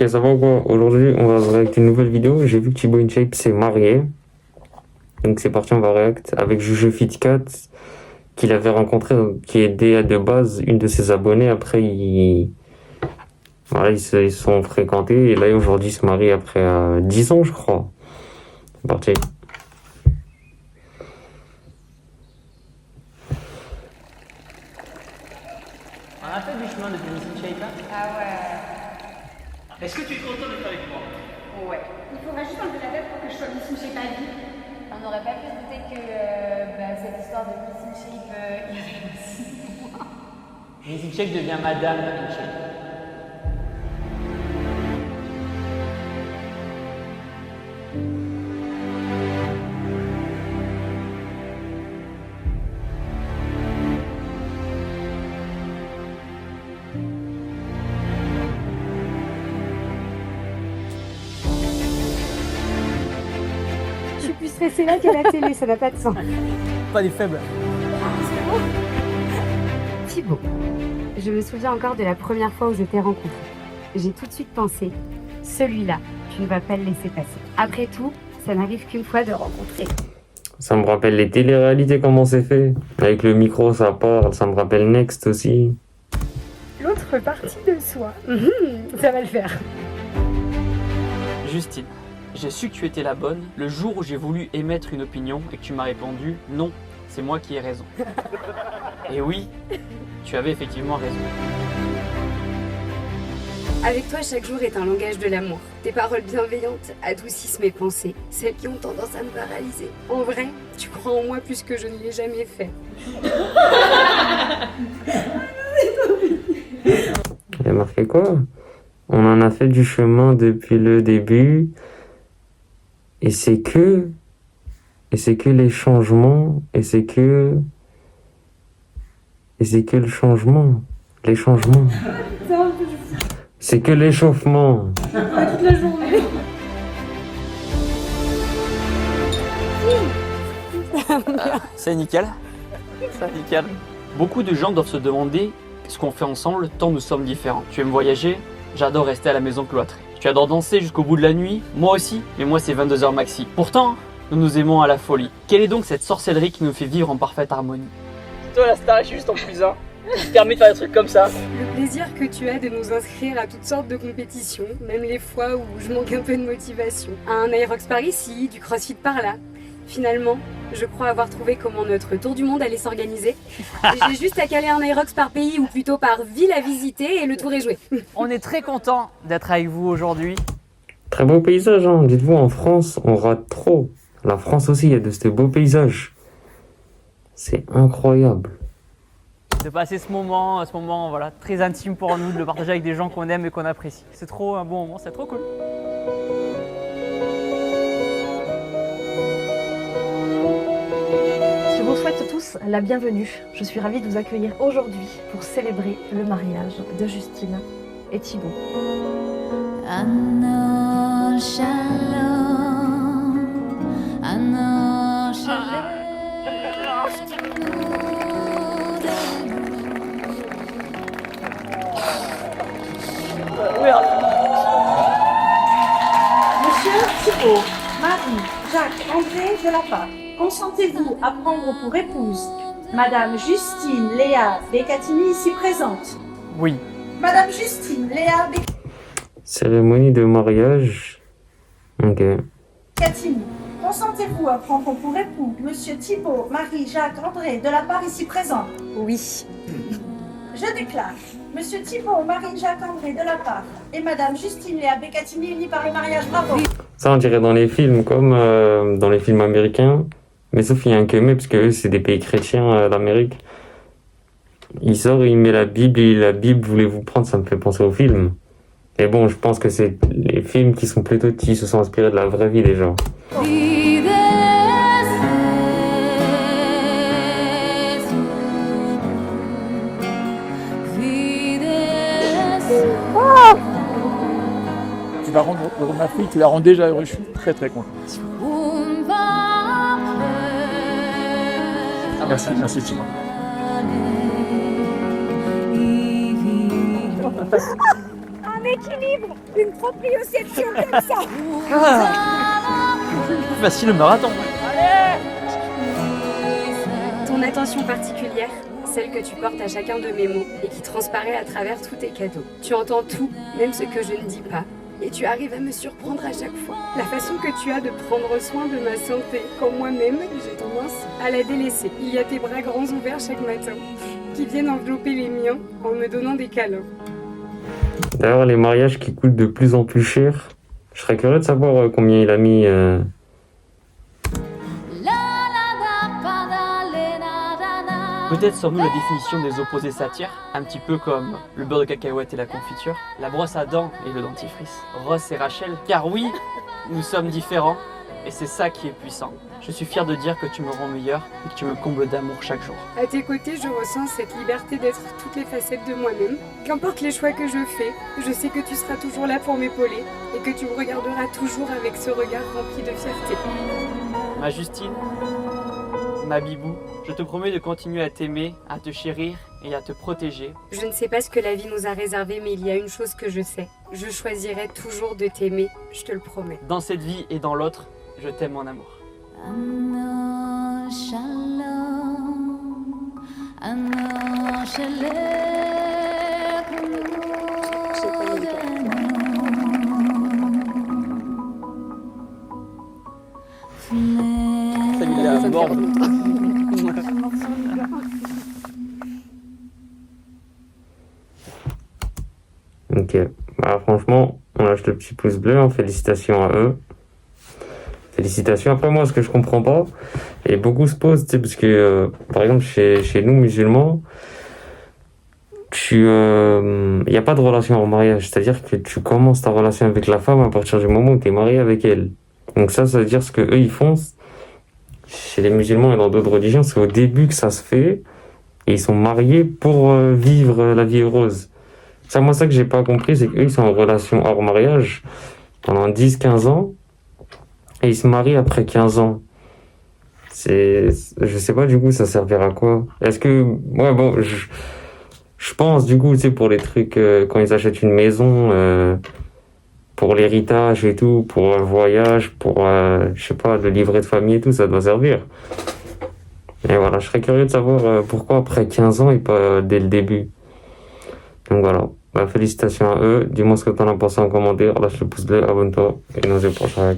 Ok, ça va ou quoi? Aujourd'hui, on va réacter une nouvelle vidéo. J'ai vu que Thibaut InShape s'est marié. Donc c'est parti, on va réact avec Juju Fitcat, qu'il avait rencontré, qui est de base une de ses abonnées. Après, voilà, ils se sont fréquentés. Et là, aujourd'hui, ils se marient après 10 ans, je crois. C'est parti. On a fait du chemin depuis Miss InShape là. Ah ouais. Est-ce que tu es content d'être avec moi? Ouais. Il faudrait juste enlever la tête pour que je sois Miss InShape à vie. On n'aurait pas pu se douter que cette histoire de Miss InShape irait aussi loin. Miss InShape devient Madame InShape. Je suis plus stressée là qu'à la télé, ça n'a pas de sens. Pas des faibles. Thibaut, je me souviens encore de la première fois où je t'ai rencontré. J'ai tout de suite pensé, celui-là, tu ne vas pas le laisser passer. Après tout, ça n'arrive qu'une fois de rencontrer. Ça me rappelle les téléréalités, comment c'est fait. Avec le micro, ça parle. Ça me rappelle Next aussi. L'autre partie de soi. Ça va le faire. Justine, j'ai su que tu étais la bonne le jour où j'ai voulu émettre une opinion et que tu m'as répondu non, c'est moi qui ai raison. Et oui, tu avais effectivement raison. Avec toi, chaque jour est un langage de l'amour. Tes paroles bienveillantes adoucissent mes pensées, celles qui ont tendance à me paralyser. En vrai, tu crois en moi plus que je ne l'ai jamais fait. Il y a marqué quoi? On en a fait du chemin depuis le début. Et c'est que les changements. Et c'est que le changement. Les changements. C'est que l'échauffement. Toute la journée. C'est nickel. C'est nickel. Beaucoup de gens doivent se demander ce qu'on fait ensemble tant nous sommes différents. Tu aimes voyager, j'adore rester à la maison cloîtrée. Tu adores danser jusqu'au bout de la nuit, moi aussi, mais moi c'est 22h maxi. Pourtant, nous nous aimons à la folie. Quelle est donc cette sorcellerie qui nous fait vivre en parfaite harmonie? Toi la star, je suis juste en plus un. Qui te permet de faire des trucs comme ça. Le plaisir que tu as de nous inscrire à toutes sortes de compétitions, même les fois où je manque un peu de motivation. Un Aerox par ici, du CrossFit par là. Finalement, je crois avoir trouvé comment notre tour du monde allait s'organiser. J'ai juste à caler un Aerox par pays ou plutôt par ville à visiter et le tour est joué. On est très content d'être avec vous aujourd'hui. Très beau paysage, hein. Dites-vous, en France, on rate trop. La France aussi, il y a de ces beaux paysages. C'est incroyable. De passer ce moment voilà, très intime pour nous, de le partager avec des gens qu'on aime et qu'on apprécie. C'est trop un bon moment, c'est trop cool. Je vous souhaite tous la bienvenue. Je suis ravie de vous accueillir aujourd'hui pour célébrer le mariage de Justine et Thibaut. Anna Shalom, Anna Shalom. Monsieur Thibaut, Marie, Jacques, André de la part, consentez-vous à prendre pour épouse Madame Justine Léa Bécatini ici présente? Oui. Madame Justine Léa Cérémonie de mariage. Ok. Bécatini, consentez-vous à prendre pour époux Monsieur Thibaut, Marie, Jacques, André de la part ici présent? Oui. Je déclare Monsieur Thibaut, Marie, Jacques, André de la part et Madame Justine Léa Bécatini unis par le mariage. Bravo. Ça, on dirait dans les films, comme dans les films américains. Mais sauf qu'il y a un que mais, parce que eux, c'est des pays chrétiens d'Amérique. Il sort, il met la Bible, et la Bible, voulez-vous prendre, ça me fait penser au film. Mais bon, je pense que c'est les films qui sont plutôt, qui se sont inspirés de la vraie vie, déjà. Tu vas rendre ma fille, tu la rends déjà heureuse. Je suis très très content. Merci, merci Simon. équilibre, une proprioception comme ça. Voici le marathon. Ton attention particulière, celle que tu portes à chacun de mes mots et qui transparaît à travers tous tes cadeaux. Tu entends tout, même ce que je ne dis pas. Et tu arrives à me surprendre à chaque fois. La façon que tu as de prendre soin de ma santé, quand moi-même, j'ai tendance à la délaisser. Il y a tes bras grands ouverts chaque matin, qui viennent envelopper les miens en me donnant des câlins. D'ailleurs, les mariages qui coûtent de plus en plus cher, je serais curieux de savoir combien il a mis. Peut-être sommes-nous la définition des opposés s'attirent, un petit peu comme le beurre de cacahuète et la confiture, la brosse à dents et le dentifrice, Ross et Rachel. Car oui, nous sommes différents et c'est ça qui est puissant. Je suis fier de dire que tu me rends meilleur et que tu me combles d'amour chaque jour. À tes côtés, je ressens cette liberté d'être toutes les facettes de moi-même. Qu'importe les choix que je fais, je sais que tu seras toujours là pour m'épauler et que tu me regarderas toujours avec ce regard rempli de fierté. Ma Justine, ma Bibou, je te promets de continuer à t'aimer, à te chérir et à te protéger. Je ne sais pas ce que la vie nous a réservé, mais il y a une chose que je sais. Je choisirai toujours de t'aimer, je te le promets. Dans cette vie et dans l'autre, je t'aime mon amour. Ano shalom, ano shalom. Ok, bah, franchement, on lâche le petit pouce bleu, hein. Félicitations à eux. Félicitations. Après, moi, ce que je comprends pas, et beaucoup se posent, tu sais, parce que, par exemple, chez nous, musulmans, il n'y a pas de relation en mariage. C'est-à-dire que tu commences ta relation avec la femme à partir du moment où tu es marié avec elle. Donc ça veut dire ce que eux ils font, chez les musulmans et dans d'autres religions, c'est au début que ça se fait, et ils sont mariés pour vivre la vie heureuse. Ça, moi, ça que j'ai pas compris, c'est qu'eux, ils sont en relation hors mariage pendant 10-15 ans, et ils se marient après 15 ans. Je sais pas, du coup, ça servira à quoi? Est-ce que, ouais, bon, je pense, du coup, tu sais, pour les trucs, quand ils achètent une maison, pour l'héritage et tout, pour le voyage, pour, je sais pas, le livret de famille et tout, ça doit servir. Et voilà, je serais curieux de savoir pourquoi après 15 ans et pas dès le début. Donc voilà, bah, félicitations à eux. Dis-moi ce que t'en as pensé en commentaire, lâche le pouce bleu, abonne-toi et nous au prochain.